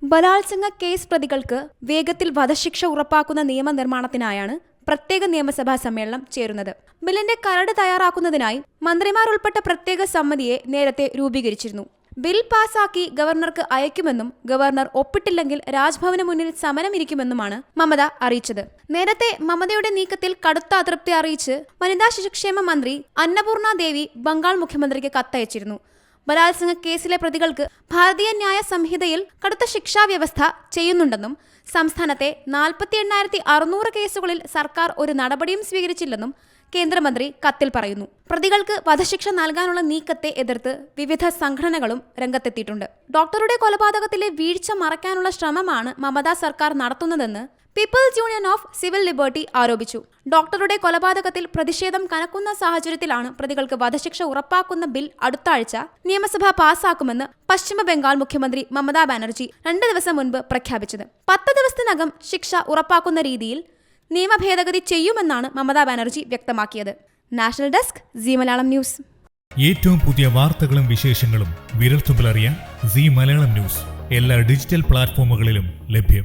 ബലാത്സംഗ കേസ് പ്രതികൾക്ക് വേഗത്തിൽ വധശിക്ഷ ഉറപ്പാക്കുന്ന നിയമനിർമ്മാണത്തിനായാണ് പ്രത്യേക നിയമസഭാ സമ്മേളനം ചേരുന്നത്. ബില്ലിന്റെ കരട് തയ്യാറാക്കുന്നതിനായി മന്ത്രിമാർ ഉൾപ്പെട്ട പ്രത്യേക സമിതിയെ നേരത്തെ രൂപീകരിച്ചിരുന്നു. ബിൽ പാസാക്കി ഗവർണർക്ക് അയക്കുമെന്നും ഗവർണർ ഒപ്പിട്ടില്ലെങ്കിൽ രാജ്ഭവന് മുന്നിൽ സമരമിരിക്കുമെന്നുമാണ് മമത അറിയിച്ചത്. നേരത്തെ മമതയുടെ നീക്കത്തിൽ കടുത്ത അതൃപ്തി അറിയിച്ച് വനിതാ ശിശുക്ഷേമ മന്ത്രി അന്നപൂർണ ദേവി ബംഗാൾ മുഖ്യമന്ത്രിക്ക് കത്തയച്ചിരുന്നു. ബലാത്സംഗ കേസിലെ പ്രതികൾക്ക് ഭാരതീയ ന്യായ സംഹിതയിൽ കടുത്ത ശിക്ഷാ വ്യവസ്ഥ ചെയ്യുന്നുണ്ടെന്നും സംസ്ഥാനത്തെ 48,600 കേസുകളിൽ സർക്കാർ ഒരു നടപടിയും സ്വീകരിച്ചില്ലെന്നും കേന്ദ്രമന്ത്രി കത്തിൽ പറയുന്നു. പ്രതികൾക്ക് വധശിക്ഷ നൽകാനുള്ള നീക്കത്തെ എതിർത്ത് വിവിധ സംഘടനകളും രംഗത്തെത്തിയിട്ടുണ്ട്. ഡോക്ടറുടെ കൊലപാതകത്തിലെ വീഴ്ച മറയ്ക്കാനുള്ള ശ്രമമാണ് മമതാ സർക്കാർ നടത്തുന്നതെന്ന് people's union of civil liberty ആരോപിച്ചു. ഡോക്ടറുടെ കൊലപാതകത്തിൽ പ്രതിഷേധം കനക്കുന്ന സാഹചര്യത്തിലാണ് പ്രതികൾക്ക് വധശിക്ഷ ഉറപ്പാക്കുന്ന ബിൽ അടുത്ത ആഴ്ച നിയമസഭ പാസാക്കുമെന്ന് പശ്ചിമ ബംഗാൾ മുഖ്യമന്ത്രി മമതാ ബാനർജി 2 ദിവസം മുൻപ് പ്രഖ്യാപിച്ചത്. 10 ദിവസത്തിനകം ശിക്ഷ ഉറപ്പാക്കുന്ന രീതിയിൽ നിയമ ഭേദഗതി ചെയ്യുമെന്നാണ് മമതാ ബാനർജി വ്യക്തമാക്കിയത്. National desk Zee Malayalam news. ഏറ്റവും പുതിയ വാർത്തകളും വിശേഷങ്ങളും വിരൽത്തുമ്പിലറിയാൻ സീ മലയാളം ന്യൂസ് എല്ലാ ഡിജിറ്റൽ പ്ലാറ്റ്ഫോമുകളിലും ലഭ്യം.